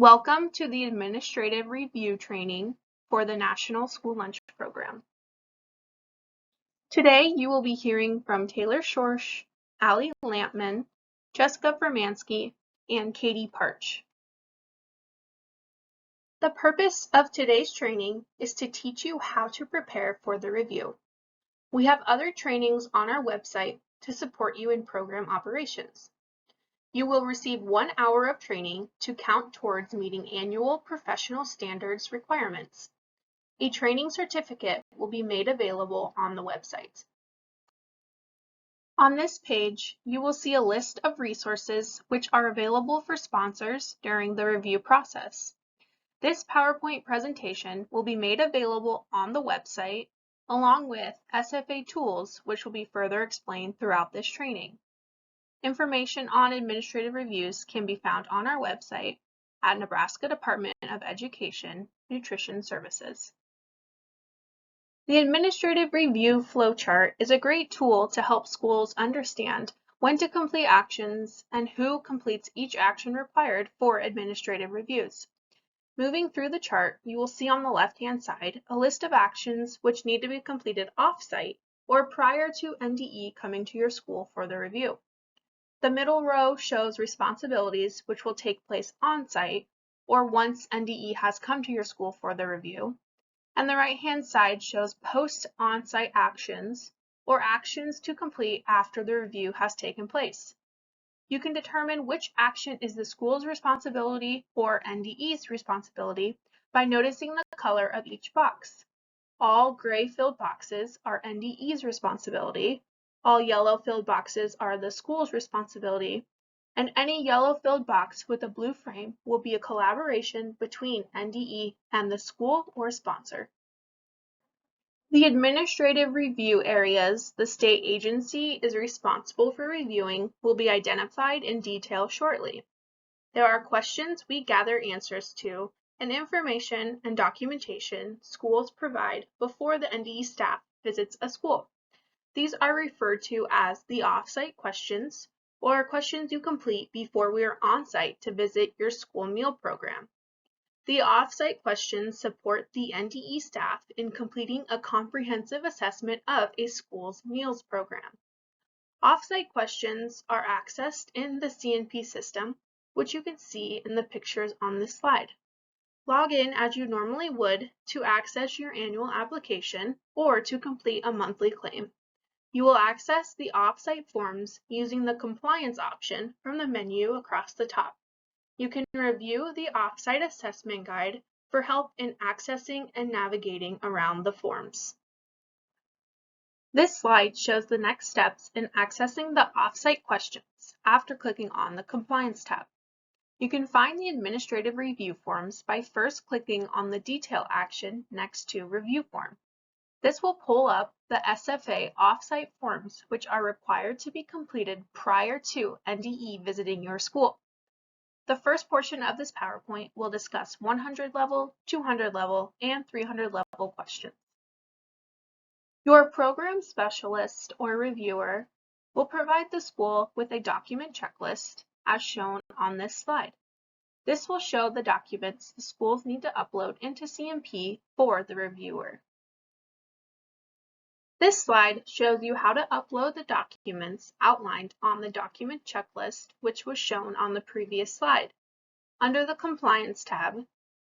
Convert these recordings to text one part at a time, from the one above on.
Welcome to the Administrative Review Training for the National School Lunch Program. Today you will be hearing from Taylor Schorsch, Allie Lampman, Jessica Vermansky, and Katie Parch. The purpose of today's training is to teach you how to prepare for the review. We have other trainings on our website to support you in program operations. You will receive 1 hour of training to count towards meeting annual professional standards requirements. A training certificate will be made available on the website. On this page, you will see a list of resources which are available for sponsors during the review process. This PowerPoint presentation will be made available on the website, along with SFA tools, which will be further explained throughout this training. Information on administrative reviews can be found on our website at Nebraska Department of Education Nutrition Services. The Administrative Review Flowchart is a great tool to help schools understand when to complete actions and who completes each action required for administrative reviews. Moving through the chart, you will see on the left-hand side a list of actions which need to be completed off-site or prior to NDE coming to your school for the review. The middle row shows responsibilities which will take place on-site or once NDE has come to your school for the review, and the right-hand side shows post-on-site actions or actions to complete after the review has taken place. You can determine which action is the school's responsibility or NDE's responsibility by noticing the color of each box. All gray filled boxes are NDE's responsibility. All yellow filled boxes are the school's responsibility, and any yellow filled box with a blue frame will be a collaboration between NDE and the school or sponsor. The administrative review areas the state agency is responsible for reviewing will be identified in detail shortly. There are questions we gather answers to and information and documentation schools provide before the NDE staff visits a school. These are referred to as the off-site questions, or questions you complete before we are on-site to visit your school meal program. The off-site questions support the NDE staff in completing a comprehensive assessment of a school's meals program. Off-site questions are accessed in the CNP system, which you can see in the pictures on this slide. Log in as you normally would to access your annual application or to complete a monthly claim. You will access the off-site forms using the compliance option from the menu across the top. You can review the off-site assessment guide for help in accessing and navigating around the forms. This slide shows the next steps in accessing the off-site questions after clicking on the Compliance tab. You can find the administrative review forms by first clicking on the Detail action next to Review Form. This will pull up the SFA off-site forms which are required to be completed prior to NDE visiting your school. The first portion of this PowerPoint will discuss 100 level, 200 level, and 300 level questions. Your program specialist or reviewer will provide the school with a document checklist as shown on this slide. This will show the documents the schools need to upload into CNP for the reviewer. This slide shows you how to upload the documents outlined on the document checklist, which was shown on the previous slide. Under the Compliance tab,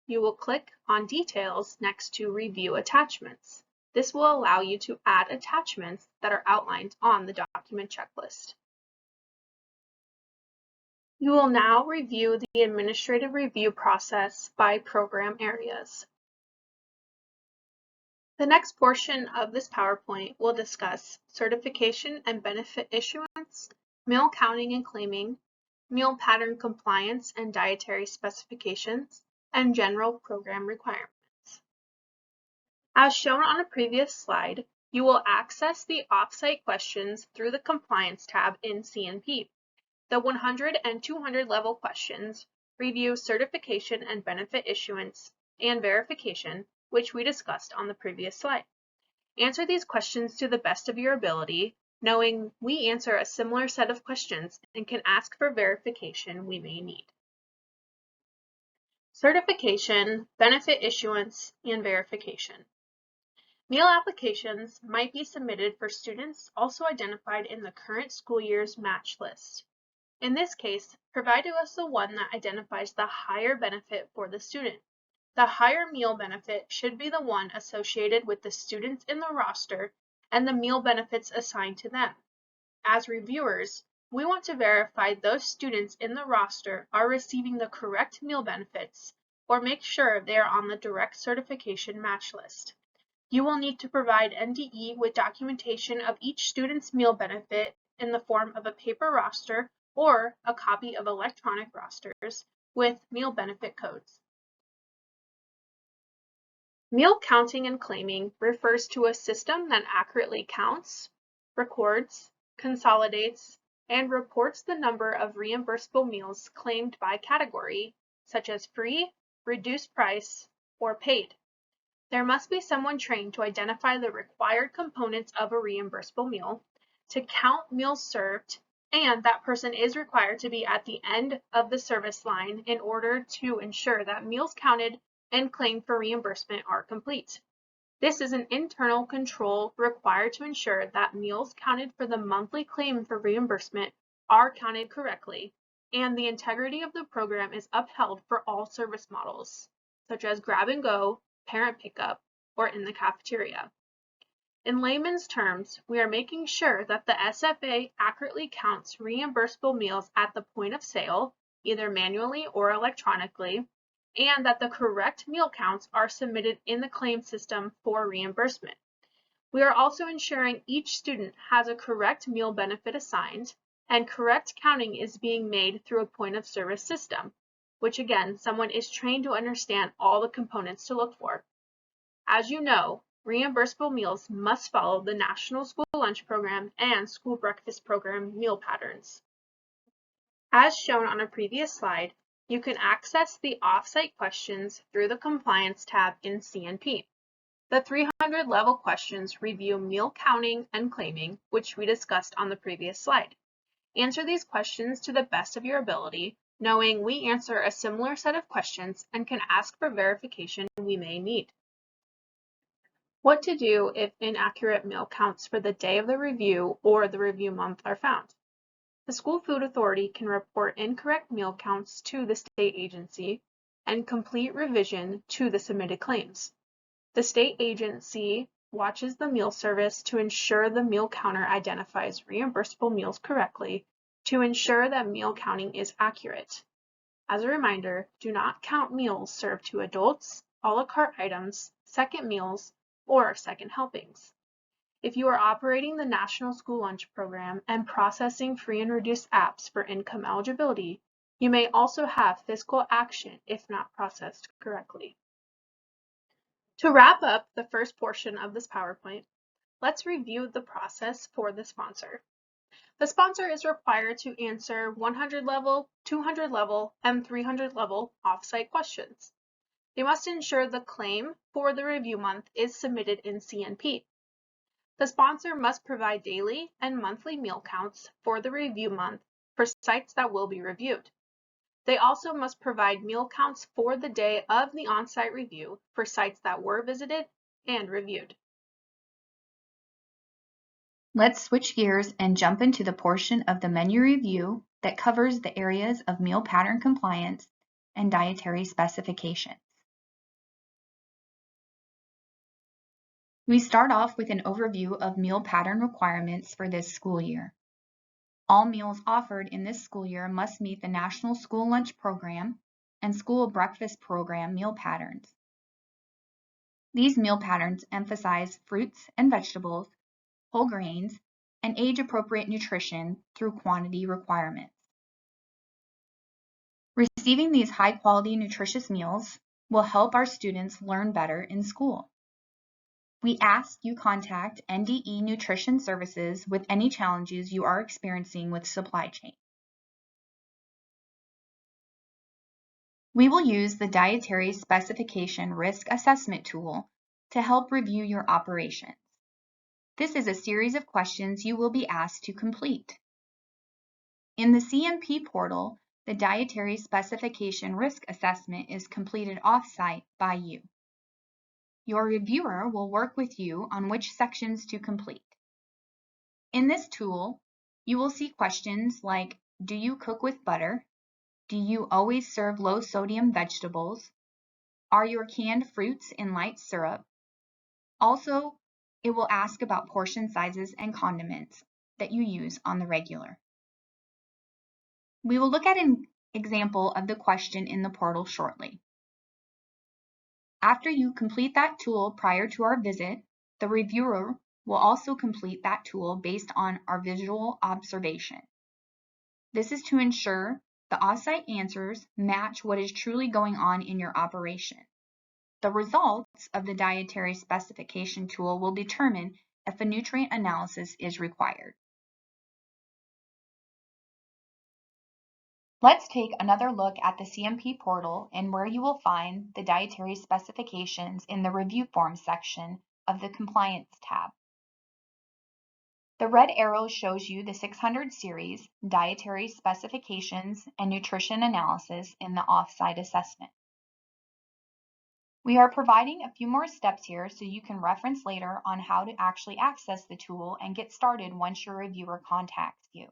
you will click on Details next to Review Attachments. This will allow you to add attachments that are outlined on the document checklist. You will now review the administrative review process by program areas. The next portion of this PowerPoint will discuss certification and benefit issuance, meal counting and claiming, meal pattern compliance and dietary specifications, and general program requirements. As shown on a previous slide, you will access the off-site questions through the Compliance tab in CNP. The 100 and 200 level questions review certification and benefit issuance and verification, which we discussed on the previous slide. Answer these questions to the best of your ability, knowing we answer a similar set of questions and can ask for verification we may need. Certification, benefit issuance, and verification. Meal applications might be submitted for students also identified in the current school year's match list. In this case, provide to us the one that identifies the higher benefit for the student. The higher meal benefit should be the one associated with the students in the roster and the meal benefits assigned to them. As reviewers, we want to verify those students in the roster are receiving the correct meal benefits or make sure they are on the direct certification match list. You will need to provide NDE with documentation of each student's meal benefit in the form of a paper roster or a copy of electronic rosters with meal benefit codes. Meal counting and claiming refers to a system that accurately counts, records, consolidates, and reports the number of reimbursable meals claimed by category, such as free, reduced price, or paid. There must be someone trained to identify the required components of a reimbursable meal, to count meals served, and that person is required to be at the end of the service line in order to ensure that meals counted and claimed for reimbursement are complete. This is an internal control required to ensure that meals counted for the monthly claim for reimbursement are counted correctly, and the integrity of the program is upheld for all service models, such as grab and go, parent pickup, or in the cafeteria. In layman's terms, we are making sure that the SFA accurately counts reimbursable meals at the point of sale, either manually or electronically, and that the correct meal counts are submitted in the claim system for reimbursement. We are also ensuring each student has a correct meal benefit assigned, and correct counting is being made through a point of service system, which again, someone is trained to understand all the components to look for. As you know, reimbursable meals must follow the National School Lunch Program and School Breakfast Program meal patterns. As shown on a previous slide, you can access the off-site questions through the Compliance tab in CNP. The 300 level questions review meal counting and claiming, which we discussed on the previous slide. Answer these questions to the best of your ability, knowing we answer a similar set of questions and can ask for verification we may need. What to do if inaccurate meal counts for the day of the review or the review month are found. The School Food Authority can report incorrect meal counts to the state agency and complete revision to the submitted claims. The state agency watches the meal service to ensure the meal counter identifies reimbursable meals correctly to ensure that meal counting is accurate. As a reminder, do not count meals served to adults, a la carte items, second meals, or second helpings. If you are operating the National School Lunch Program and processing free and reduced apps for income eligibility, you may also have fiscal action if not processed correctly. To wrap up the first portion of this PowerPoint, let's review the process for the sponsor. The sponsor is required to answer 100 level, 200 level, and 300 level off-site questions. They must ensure the claim for the review month is submitted in CNP. The sponsor must provide daily and monthly meal counts for the review month for sites that will be reviewed. They also must provide meal counts for the day of the on-site review for sites that were visited and reviewed. Let's switch gears and jump into the portion of the menu review that covers the areas of meal pattern compliance and dietary specifications. We start off with an overview of meal pattern requirements for this school year. All meals offered in this school year must meet the National School Lunch Program and School Breakfast Program meal patterns. These meal patterns emphasize fruits and vegetables, whole grains, and age-appropriate nutrition through quantity requirements. Receiving these high-quality nutritious meals will help our students learn better in school. We ask you contact NDE Nutrition Services with any challenges you are experiencing with supply chain. We will use the Dietary Specification Risk Assessment tool to help review your operations. This is a series of questions you will be asked to complete. In the CNP portal, the dietary specification risk assessment is completed off-site by you. Your reviewer will work with you on which sections to complete. In this tool, you will see questions like, do you cook with butter? Do you always serve low-sodium vegetables? Are your canned fruits in light syrup? Also, it will ask about portion sizes and condiments that you use on the regular. We will look at an example of the question in the portal shortly. After you complete that tool prior to our visit, the reviewer will also complete that tool based on our visual observation. This is to ensure the off-site answers match what is truly going on in your operation. The results of the dietary specification tool will determine if a nutrient analysis is required. Let's take another look at the CMP portal and where you will find the dietary specifications in the review form section of the Compliance tab. The red arrow shows you the 600 series, dietary specifications, and nutrition analysis in the off-site assessment. We are providing a few more steps here so you can reference later on how to actually access the tool and get started once your reviewer contacts you.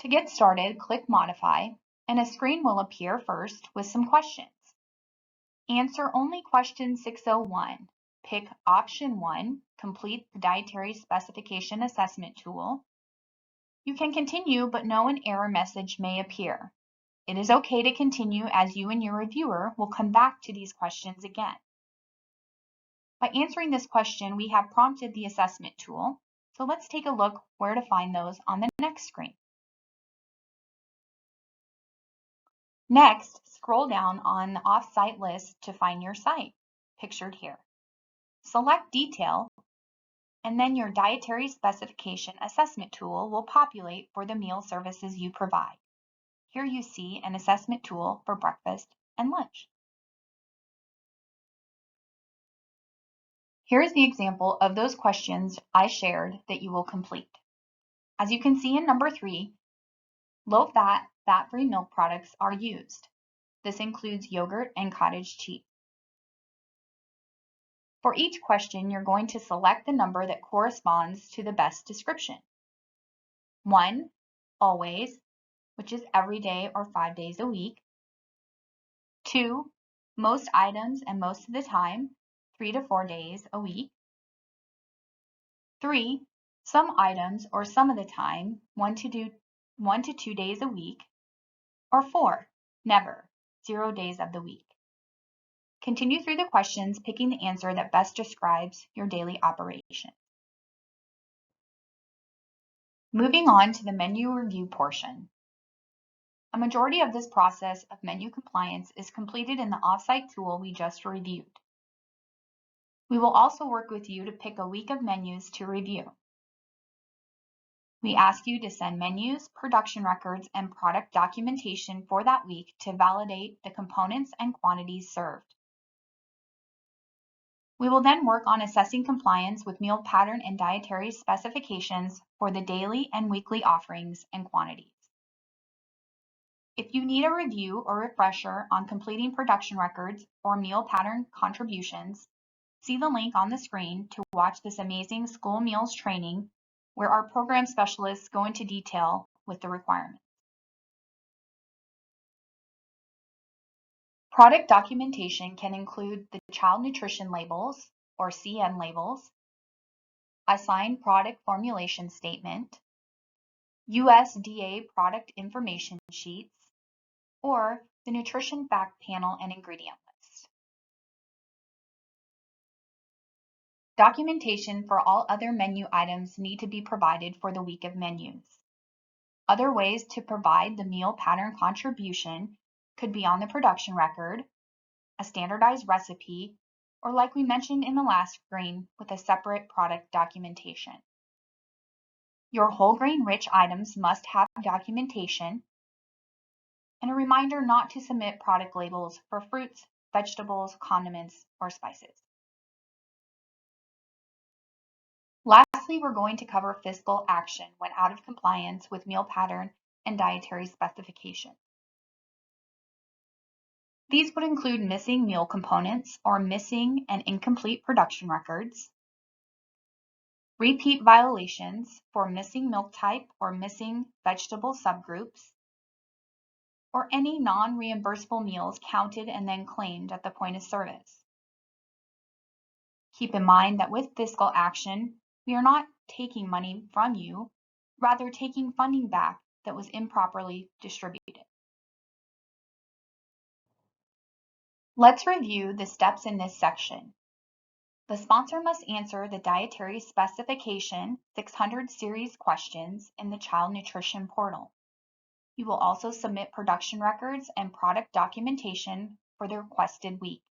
To get started, click Modify, and a screen will appear first with some questions. Answer only question 601. Pick option 1, complete the dietary specification assessment tool. You can continue, but know an error message may appear. It is okay to continue as you and your reviewer will come back to these questions again. By answering this question, we have prompted the assessment tool, so let's take a look where to find those on the next screen. Next, scroll down on the off-site list to find your site, pictured here. Select Detail, and then your dietary specification assessment tool will populate for the meal services you provide. Here you see an assessment tool for breakfast and lunch. Here's the example of those questions I shared that you will complete. As you can see in number 3, low-fat, fat-free milk products are used. This includes yogurt and cottage cheese. For each question, you're going to select the number that corresponds to the best description. 1, always, which is every day or 5 days a week. 2, most items and most of the time, 3 to 4 days a week. 3, some items or some of the time, 1 to 2 days a week. Or 4, never, 0 days of the week. Continue through the questions, picking the answer that best describes your daily operation. Moving on to the menu review portion. A majority of this process of menu compliance is completed in the off-site tool we just reviewed. We will also work with you to pick a week of menus to review. We ask you to send menus, production records, and product documentation for that week to validate the components and quantities served. We will then work on assessing compliance with meal pattern and dietary specifications for the daily and weekly offerings and quantities. If you need a review or refresher on completing production records or meal pattern contributions, see the link on the screen to watch this amazing school meals training where our program specialists go into detail with the requirements. Product documentation can include the child nutrition labels, or CN labels, assigned product formulation statement, USDA product information sheets, or the nutrition fact panel and ingredient list. Documentation for all other menu items need to be provided for the week of menus. Other ways to provide the meal pattern contribution could be on the production record, a standardized recipe, or like we mentioned in the last screen, with a separate product documentation. Your whole grain rich items must have documentation, and a reminder not to submit product labels for fruits, vegetables, condiments, or spices. Lastly, we're going to cover fiscal action when out of compliance with meal pattern and dietary specification. These would include missing meal components or missing and incomplete production records, repeat violations for missing milk type or missing vegetable subgroups, or any non-reimbursable meals counted and then claimed at the point of service. Keep in mind that with fiscal action, we are not taking money from you, rather taking funding back that was improperly distributed. Let's review the steps in this section. The sponsor must answer the Dietary Specification 600 series questions in the Child Nutrition Portal. You will also submit production records and product documentation for the requested week.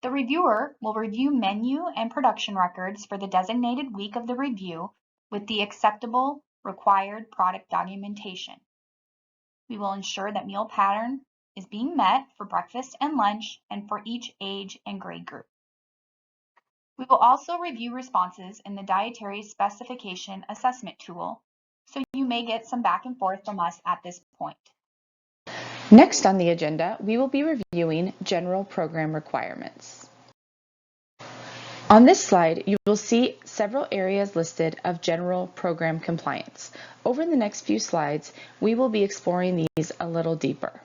The reviewer will review menu and production records for the designated week of the review with the acceptable required product documentation. We will ensure that meal pattern is being met for breakfast and lunch and for each age and grade group. We will also review responses in the Dietary Specification Assessment tool, so you may get some back and forth from us at this point. Next on the agenda, we will be reviewing general program requirements. On this slide, you will see several areas listed of general program compliance. Over the next few slides, we will be exploring these a little deeper.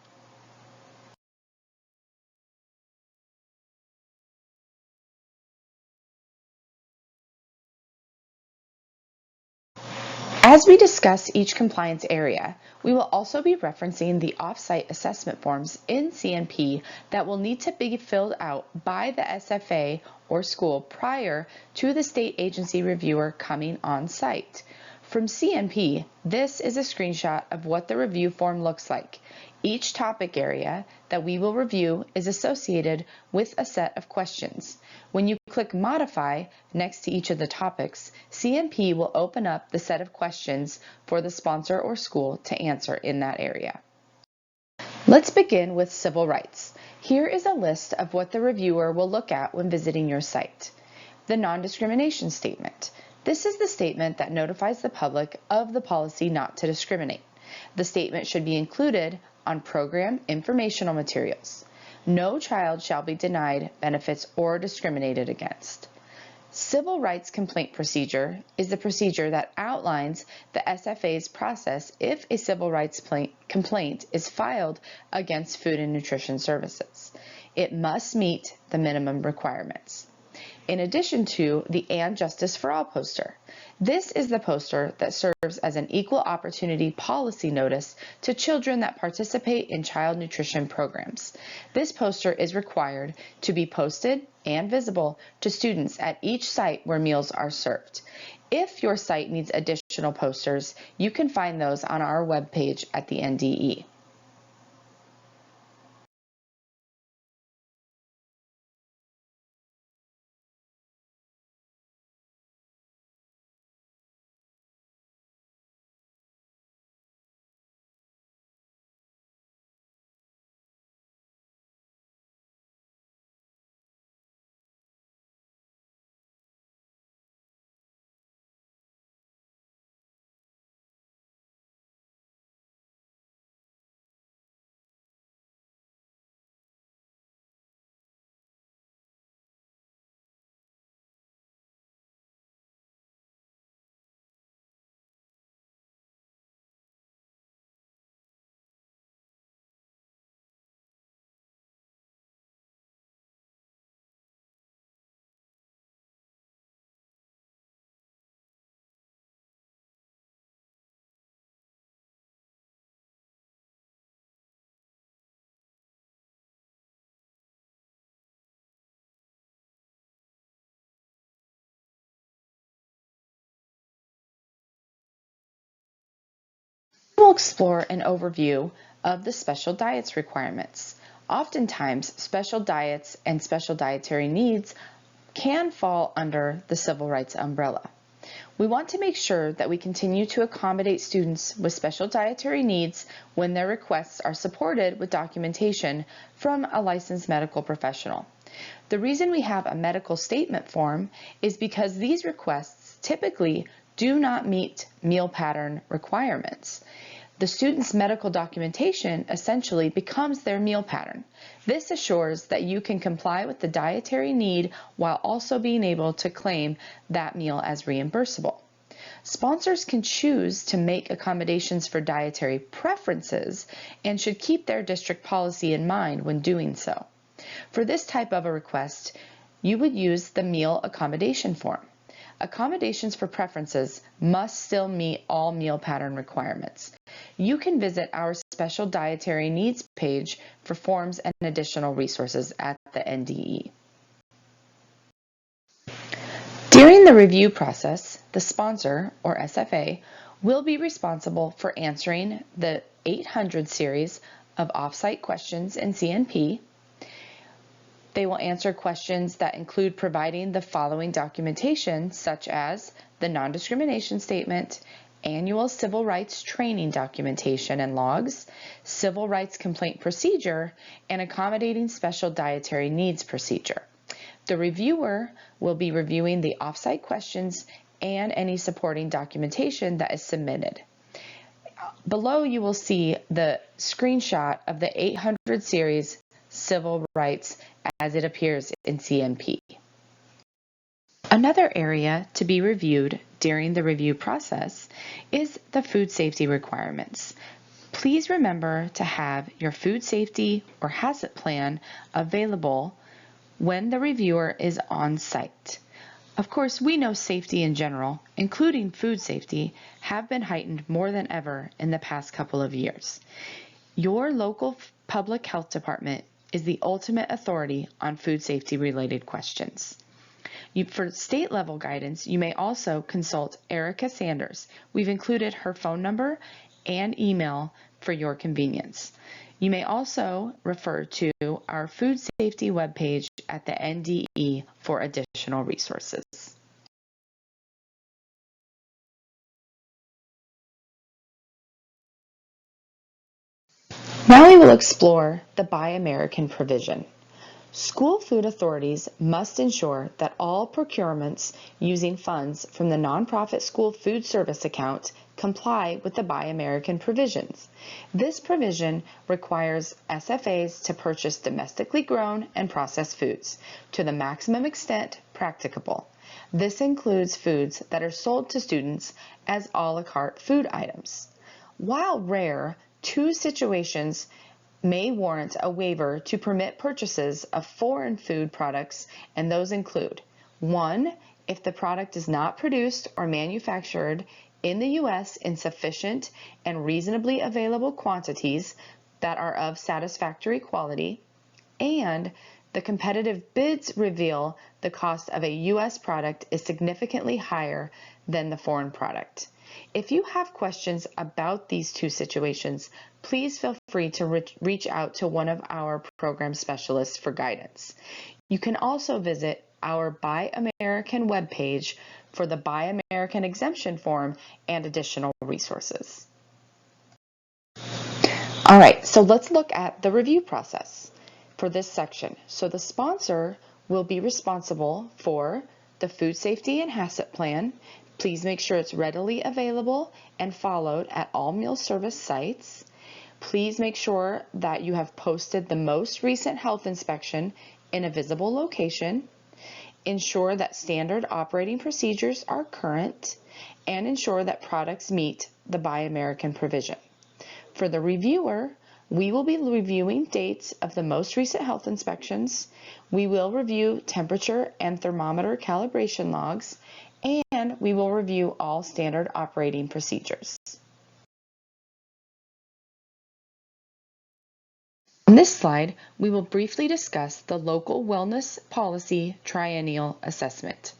As we discuss each compliance area, we will also be referencing the off-site assessment forms in CNP that will need to be filled out by the SFA or school prior to the state agency reviewer coming on site. From CNP, this is a screenshot of what the review form looks like. Each topic area that we will review is associated with a set of questions. When you click Modify next to each of the topics, CNP will open up the set of questions for the sponsor or school to answer in that area. Let's begin with civil rights. Here is a list of what the reviewer will look at when visiting your site. The non-discrimination statement. This is the statement that notifies the public of the policy not to discriminate. The statement should be included on program informational materials. No child shall be denied benefits or discriminated against. Civil rights complaint procedure is the procedure that outlines the SFA's process if a civil rights complaint is filed against Food and Nutrition Services. It must meet the minimum requirements. In addition to the And Justice for All poster. This is the poster that serves as an equal opportunity policy notice to children that participate in child nutrition programs. This poster is required to be posted and visible to students at each site where meals are served. If your site needs additional posters, you can find those on our webpage at the NDE. We'll explore an overview of the special diets requirements. Oftentimes, special diets and special dietary needs can fall under the civil rights umbrella. We want to make sure that we continue to accommodate students with special dietary needs when their requests are supported with documentation from a licensed medical professional. The reason we have a medical statement form is because these requests typically do not meet meal pattern requirements. The student's medical documentation essentially becomes their meal pattern. This assures that you can comply with the dietary need while also being able to claim that meal as reimbursable. Sponsors can choose to make accommodations for dietary preferences and should keep their district policy in mind when doing so. For this type of a request, you would use the meal accommodation form. Accommodations for preferences must still meet all meal pattern requirements. You can visit our special dietary needs page for forms and additional resources at the NDE. During the review process, the sponsor, or SFA, will be responsible for answering the 800 series of off-site questions in CNP. They will answer questions that include providing the following documentation, such as the non-discrimination statement, annual civil rights training documentation and logs, civil rights complaint procedure, and accommodating special dietary needs procedure. The reviewer will be reviewing the off-site questions and any supporting documentation that is submitted. Below you will see the screenshot of the 800 series civil rights as it appears in CNP. Another area to be reviewed during the review process is the food safety requirements. Please remember to have your food safety or HACCP plan available when the reviewer is on site. Of course, we know safety in general, including food safety, have been heightened more than ever in the past couple of years. Your local public health department is the ultimate authority on food safety related questions. For state level guidance, you may also consult Erica Sanders. We've included her phone number and email for your convenience. You may also refer to our food safety webpage at the NDE for additional resources. Now we will explore the Buy American provision. School food authorities must ensure that all procurements using funds from the nonprofit school food service account comply with the Buy American provisions. This provision requires SFAs to purchase domestically grown and processed foods to the maximum extent practicable. This includes foods that are sold to students as a la carte food items. While rare, two situations may warrant a waiver to permit purchases of foreign food products, and those include: 1, if the product is not produced or manufactured in the U.S. in sufficient and reasonably available quantities that are of satisfactory quality, and the competitive bids reveal the cost of a U.S. product is significantly higher than the foreign product. If you have questions about these two situations, please feel free to reach out to one of our program specialists for guidance. You can also visit our Buy American webpage for the Buy American exemption form and additional resources. All right, so let's look at the review process for this section. So the sponsor will be responsible for the food safety and HACCP plan. Please make sure it's readily available and followed at all meal service sites. Please make sure that you have posted the most recent health inspection in a visible location. Ensure that standard operating procedures are current, and ensure that products meet the Buy American provision. For the reviewer, we will be reviewing dates of the most recent health inspections. We will review temperature and thermometer calibration logs, and we will review all standard operating procedures. On this slide, we will briefly discuss the Local Wellness Policy Triennial Assessment.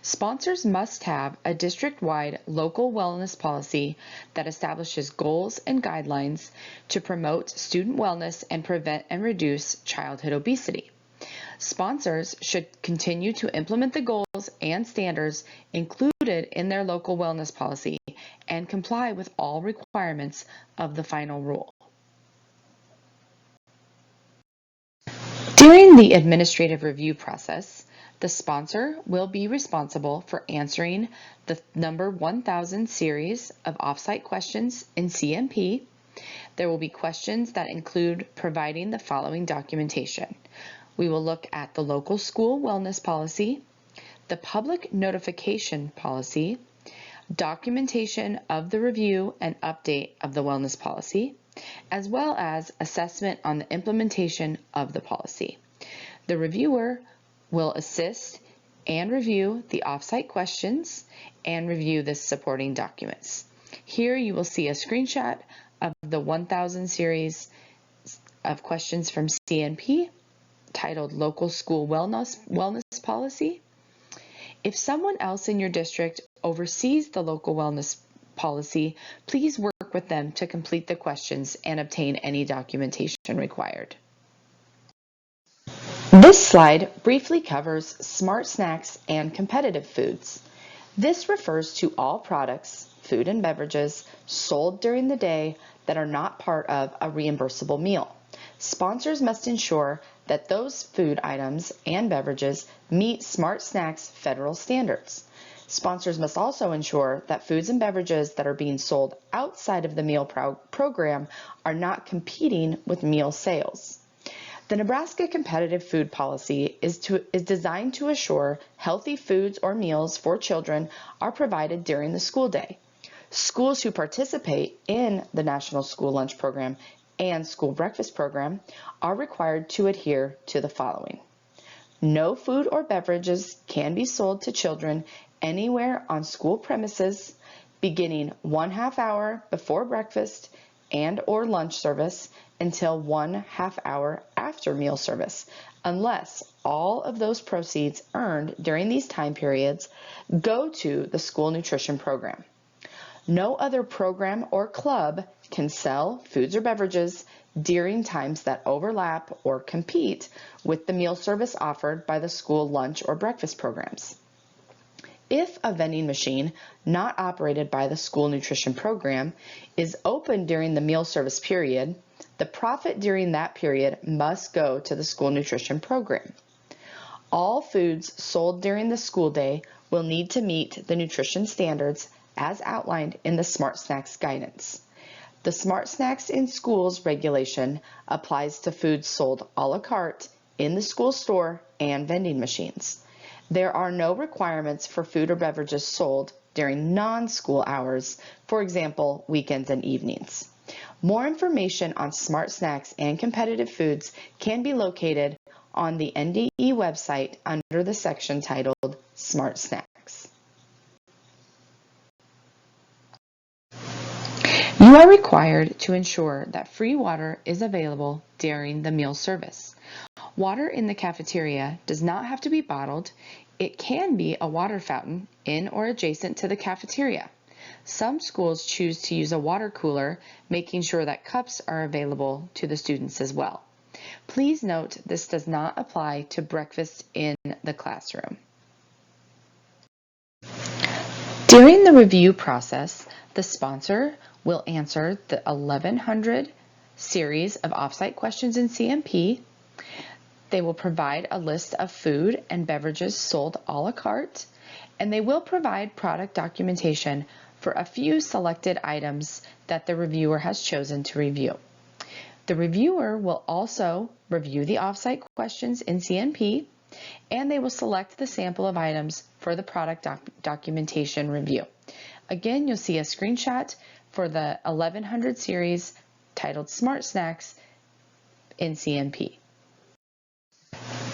Sponsors must have a district-wide local wellness policy that establishes goals and guidelines to promote student wellness and prevent and reduce childhood obesity. Sponsors should continue to implement the goals and standards included in their local wellness policy and comply with all requirements of the final rule. During the administrative review process, The sponsor will be responsible for answering the number 1000 series of offsite questions in CMP. There will be questions that include providing the following documentation. We will look at the local school wellness policy, the public notification policy, documentation of the review and update of the wellness policy, as well as assessment on the implementation of the policy. The reviewer will assist and review the offsite questions and review the supporting documents. Here you will see a screenshot of the 1000 series of questions from CNP titled Local School Wellness Policy. If someone else in your district oversees the local wellness policy, please work with them to complete the questions and obtain any documentation required. This slide briefly covers smart snacks and competitive foods. This refers to all products, food and beverages, sold during the day that are not part of a reimbursable meal. Sponsors must ensure that those food items and beverages meet Smart Snacks federal standards. Sponsors must also ensure that foods and beverages that are being sold outside of the meal program are not competing with meal sales. The Nebraska Competitive Food Policy is designed to assure healthy foods or meals for children are provided during the school day. Schools who participate in the National School Lunch Program and School Breakfast Program are required to adhere to the following. No food or beverages can be sold to children anywhere on school premises beginning 1/2 hour before breakfast and or lunch service until 1/2 hour after meal service, unless all of those proceeds earned during these time periods go to the school nutrition program. No other program or club can sell foods or beverages during times that overlap or compete with the meal service offered by the school lunch or breakfast programs. If a vending machine not operated by the school nutrition program is open during the meal service period, the profit during that period must go to the school nutrition program. All foods sold during the school day will need to meet the nutrition standards as outlined in the Smart Snacks guidance. The Smart Snacks in Schools regulation applies to foods sold a la carte in the school store and vending machines. There are no requirements for food or beverages sold during non-school hours, for example, weekends and evenings. More information on Smart Snacks and competitive foods can be located on the NDE website under the section titled Smart Snacks. You are required to ensure that free water is available during the meal service. Water in the cafeteria does not have to be bottled. It can be a water fountain in or adjacent to the cafeteria. Some schools choose to use a water cooler, making sure that cups are available to the students as well. Please note this does not apply to breakfast in the classroom. During the review process, the sponsor will answer the 1100 series of offsite questions in CMP. They will provide a list of food and beverages sold a la carte, and they will provide product documentation for a few selected items that the reviewer has chosen to review. The reviewer will also review the offsite questions in CNP, and they will select the sample of items for the product documentation review. Again, you'll see a screenshot for the 1100 series titled Smart Snacks in CNP.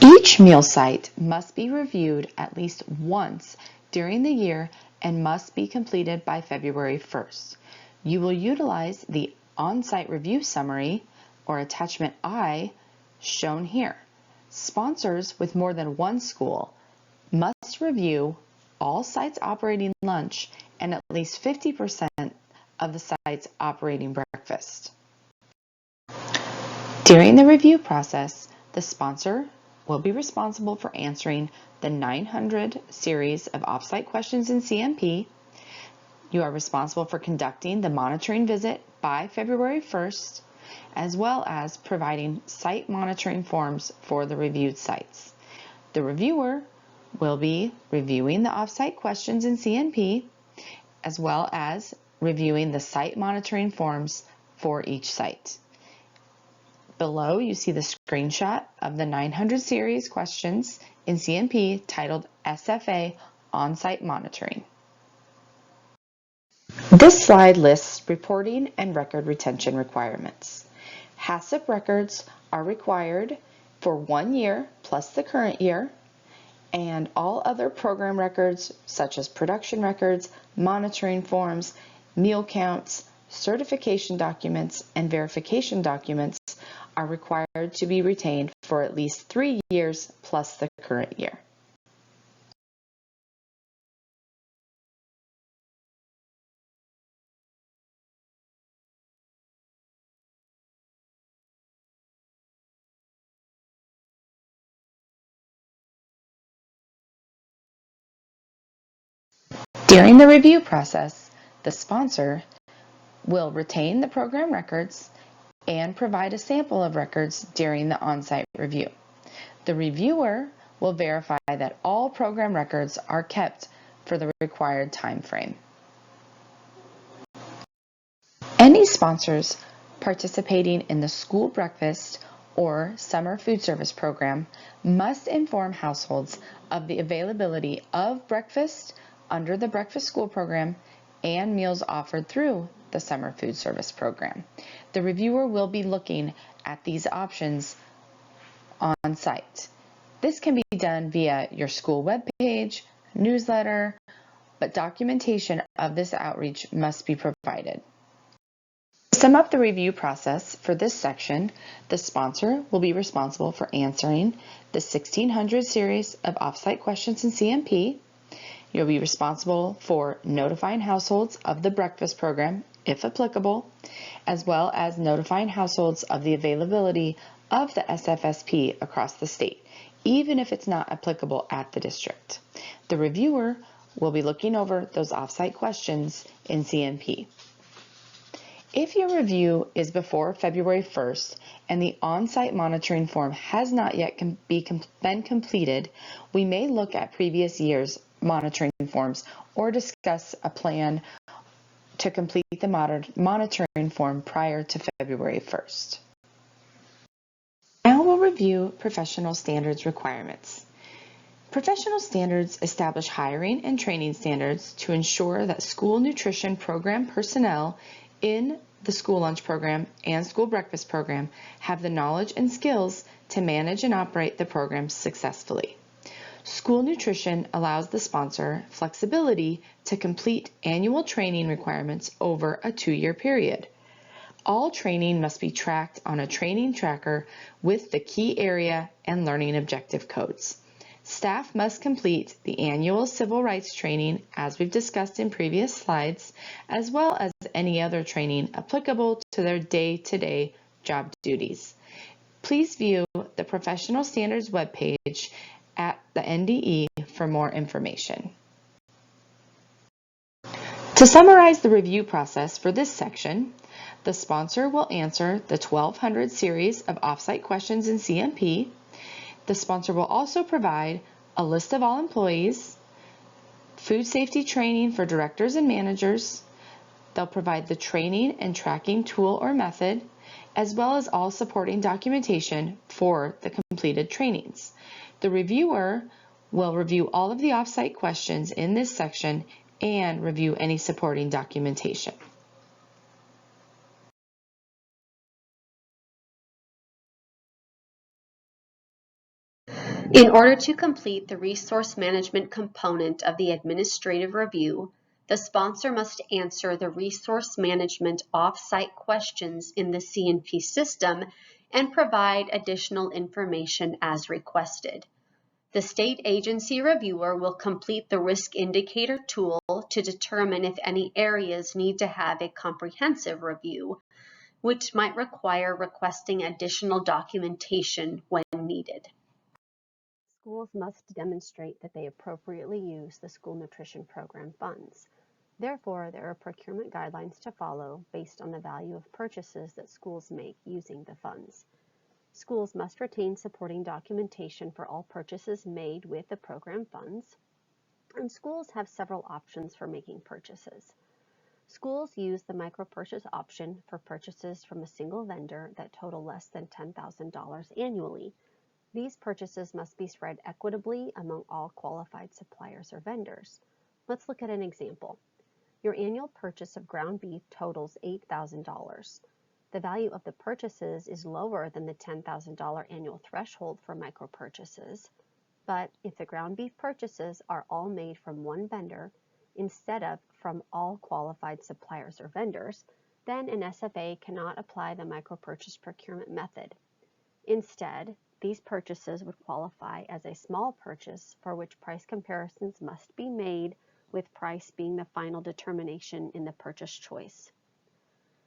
Each meal site must be reviewed at least once during the year and must be completed by February 1st. You will utilize the on-site review summary or attachment I shown here. Sponsors with more than one school must review all sites operating lunch and at least 50% of the sites operating breakfast. During the review process, the sponsor will be responsible for answering the 900 series of offsite questions in CMP. You are responsible for conducting the monitoring visit by February 1st, as well as providing site monitoring forms for the reviewed sites. The reviewer will be reviewing the off-site questions in CNP, as well as reviewing the site monitoring forms for each site. Below, you see the screenshot of the 900 series questions in CNP titled SFA On-Site Monitoring. This slide lists reporting and record retention requirements. HACCP records are required for 1 year plus the current year, and all other program records such as production records, monitoring forms, meal counts, certification documents, and verification documents are required to be retained for at least 3 years plus the current year. During the review process, the sponsor will retain the program records and provide a sample of records during the on-site review. The reviewer will verify that all program records are kept for the required time frame. Any sponsors participating in the school breakfast or summer food service program must inform households of the availability of breakfast under the breakfast school program and meals offered through the summer food service program. The reviewer will be looking at these options on site. This can be done via your school webpage, newsletter, but documentation of this outreach must be provided. To sum up the review process for this section, the sponsor will be responsible for answering the 1600 series of off-site questions in CNP. You'll be responsible for notifying households of the breakfast program, if applicable, as well as notifying households of the availability of the SFSP across the state, even if it's not applicable at the district. The reviewer will be looking over those off-site questions in CNP. If your review is before February 1st and the on-site monitoring form has not yet been completed, we may look at previous year's monitoring forms or discuss a plan to complete the monitoring form prior to February 1st. Now we'll review professional standards requirements. Professional standards establish hiring and training standards to ensure that school nutrition program personnel in the school lunch program and school breakfast program have the knowledge and skills to manage and operate the programs successfully. School nutrition allows the sponsor flexibility to complete annual training requirements over a 2-year period. All training must be tracked on a training tracker with the key area and learning objective codes. Staff must complete the annual civil rights training, as we've discussed in previous slides, as well as any other training applicable to their day-to-day job duties. Please view the Professional Standards webpage at the NDE for more information. To summarize the review process for this section, the sponsor will answer the 1200 series of off-site questions in CNP. The sponsor will also provide a list of all employees, food safety training for directors and managers. They'll provide the training and tracking tool or method, as well as all supporting documentation for the completed trainings. The reviewer will review all of the off-site questions in this section and review any supporting documentation. In order to complete the resource management component of the administrative review, the sponsor must answer the resource management off-site questions in the CNP system and provide additional information as requested. The state agency reviewer will complete the risk indicator tool to determine if any areas need to have a comprehensive review, which might require requesting additional documentation when needed. Schools must demonstrate that they appropriately use the school nutrition program funds. Therefore, there are procurement guidelines to follow based on the value of purchases that schools make using the funds. Schools must retain supporting documentation for all purchases made with the program funds. And schools have several options for making purchases. Schools use the micro-purchase option for purchases from a single vendor that total less than $10,000 annually. These purchases must be spread equitably among all qualified suppliers or vendors. Let's look at an example. Your annual purchase of ground beef totals $8,000. The value of the purchases is lower than the $10,000 annual threshold for micro-purchases, but if the ground beef purchases are all made from one vendor instead of from all qualified suppliers or vendors, then an SFA cannot apply the micro-purchase procurement method. Instead, these purchases would qualify as a small purchase for which price comparisons must be made, with price being the final determination in the purchase choice.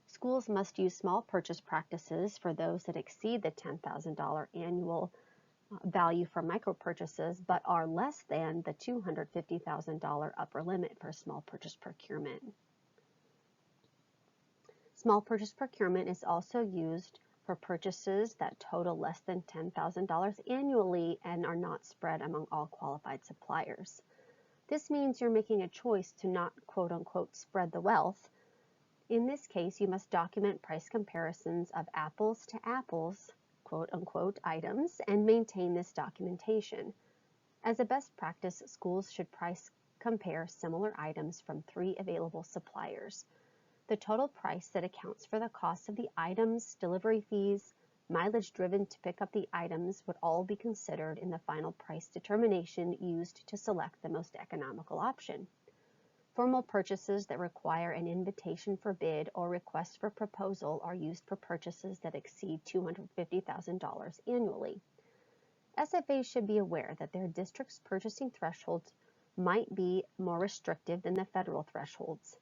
Schools must use small purchase practices for those that exceed the $10,000 annual value for micro purchases but are less than the $250,000 upper limit for small purchase procurement. Small purchase procurement is also used for purchases that total less than $10,000 annually and are not spread among all qualified suppliers. This means you're making a choice to not quote-unquote spread the wealth. In this case, you must document price comparisons of apples to apples quote-unquote items and maintain this documentation. As a best practice, schools should price compare similar items from 3 available suppliers. The total price that accounts for the cost of the items, delivery fees, mileage driven to pick up the items would all be considered in the final price determination used to select the most economical option. Formal purchases that require an invitation for bid or request for proposal are used for purchases that exceed $250,000 annually. SFAs should be aware that their district's purchasing thresholds might be more restrictive than the federal thresholds.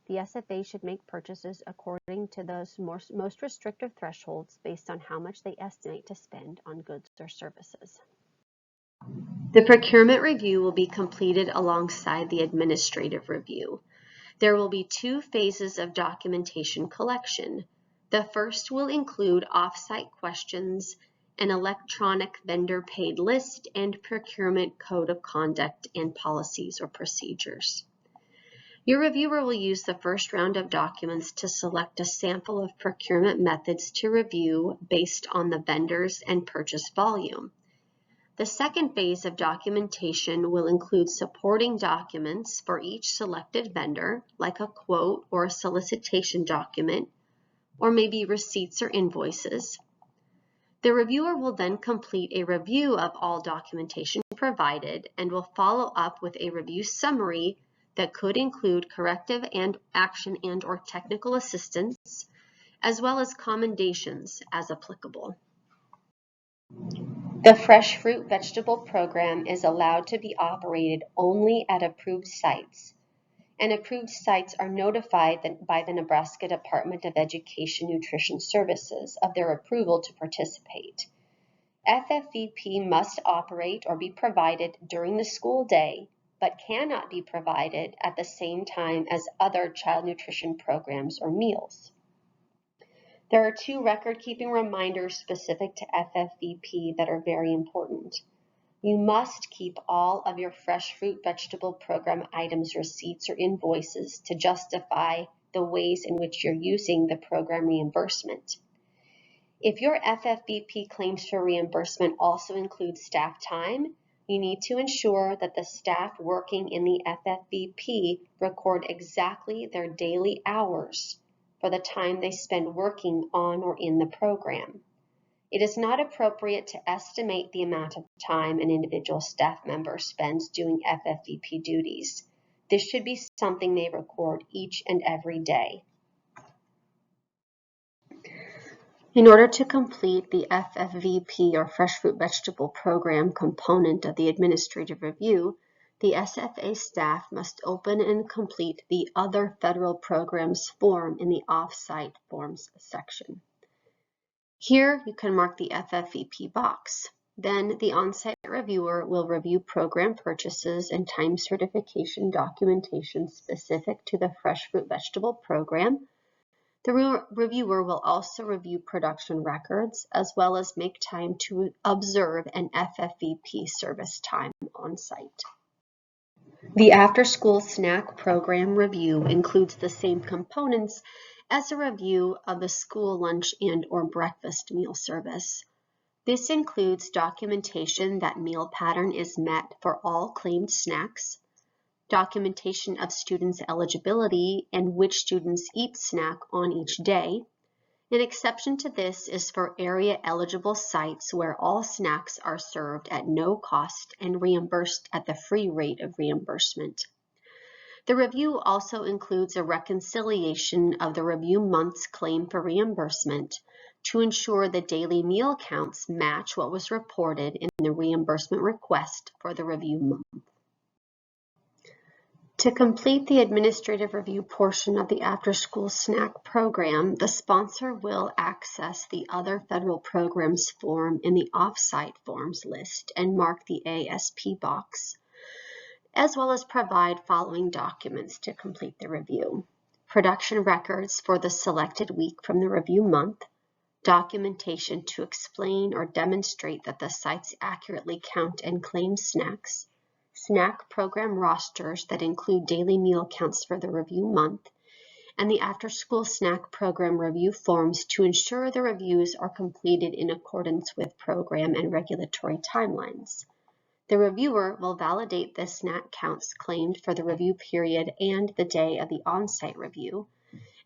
The SFA should make purchases according to those most restrictive thresholds based on how much they estimate to spend on goods or services. The procurement review will be completed alongside the administrative review. There will be 2 phases of documentation collection. The first will include off-site questions, an electronic vendor paid list, and procurement code of conduct and policies or procedures. Your reviewer will use the first round of documents to select a sample of procurement methods to review based on the vendors and purchase volume. The second phase of documentation will include supporting documents for each selected vendor, like a quote or a solicitation document, or maybe receipts or invoices. The reviewer will then complete a review of all documentation provided and will follow up with a review summary that could include corrective and action and/or technical assistance, as well as commendations as applicable. The Fresh Fruit Vegetable Program is allowed to be operated only at approved sites, and approved sites are notified by the Nebraska Department of Education Nutrition Services of their approval to participate. FFVP must operate or be provided during the school day, but cannot be provided at the same time as other child nutrition programs or meals. There are 2 record-keeping reminders specific to FFVP that are very important. You must keep all of your Fresh Fruit Vegetable Program items, receipts, or invoices to justify the ways in which you're using the program reimbursement. If your FFVP claims for reimbursement also include staff time, you need to ensure that the staff working in the FFVP record exactly their daily hours for the time they spend working on or in the program. It is not appropriate to estimate the amount of time an individual staff member spends doing FFVP duties. This should be something they record each and every day. In order to complete the FFVP or Fresh Fruit Vegetable Program component of the administrative review, the SFA staff must open and complete the Other Federal Programs form in the Off-Site Forms section. Here you can mark the FFVP box. Then the on-site reviewer will review program purchases and time certification documentation specific to the Fresh Fruit Vegetable Program. The reviewer will also review production records as well as make time to observe an FFVP service time on site. The after-school snack program review includes the same components as a review of the school lunch and/or breakfast meal service. This includes documentation that meal pattern is met for all claimed snacks, documentation of students' eligibility and which students eat snack on each day. An exception to this is for area-eligible sites where all snacks are served at no cost and reimbursed at the free rate of reimbursement. The review also includes a reconciliation of the review month's claim for reimbursement to ensure the daily meal counts match what was reported in the reimbursement request for the review month. To complete the administrative review portion of the after-school snack program, the sponsor will access the Other Federal Programs form in the Off-Site Forms list and mark the ASP box, as well as provide following documents to complete the review: production records for the selected week from the review month, documentation to explain or demonstrate that the sites accurately count and claim snacks, snack program rosters that include daily meal counts for the review month, and the after-school snack program review forms to ensure the reviews are completed in accordance with program and regulatory timelines. The reviewer will validate the snack counts claimed for the review period and the day of the on-site review,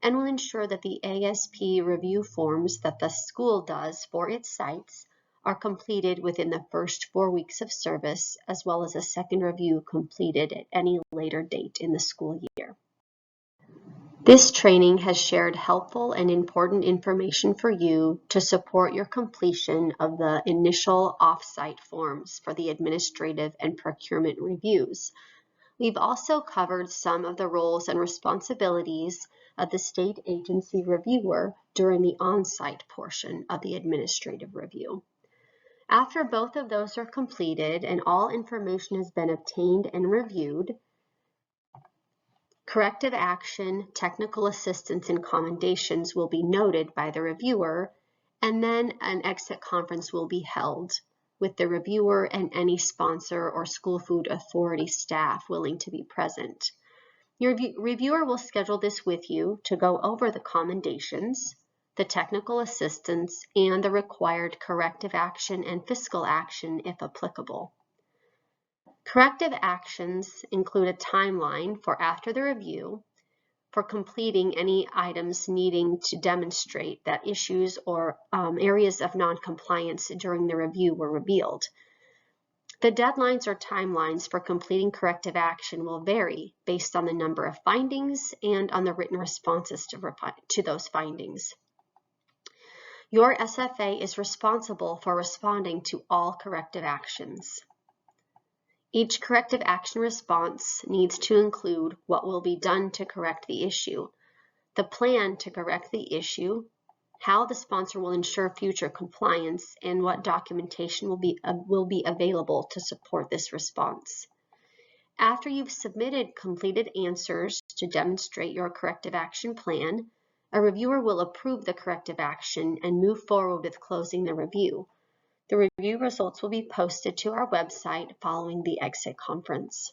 and will ensure that the ASP review forms that the school does for its sites are completed within the first 4 weeks of service, as well as a second review completed at any later date in the school year. This training has shared helpful and important information for you to support your completion of the initial off-site forms for the administrative and procurement reviews. We've also covered some of the roles and responsibilities of the state agency reviewer during the on-site portion of the administrative review. After both of those are completed and all information has been obtained and reviewed, corrective action, technical assistance, and commendations will be noted by the reviewer, and then an exit conference will be held with the reviewer and any sponsor or school food authority staff willing to be present. Your reviewer will schedule this with you to go over the commendations, the technical assistance, and the required corrective action and fiscal action if applicable. Corrective actions include a timeline for after the review for completing any items needing to demonstrate that issues or areas of non-compliance during the review were revealed. The deadlines or timelines for completing corrective action will vary based on the number of findings and on the written responses to those findings. Your SFA is responsible for responding to all corrective actions. Each corrective action response needs to include what will be done to correct the issue, the plan to correct the issue, how the sponsor will ensure future compliance, and what documentation will be available to support this response. After you've submitted completed answers to demonstrate your corrective action plan, a reviewer will approve the corrective action and move forward with closing the review. The review results will be posted to our website following the exit conference.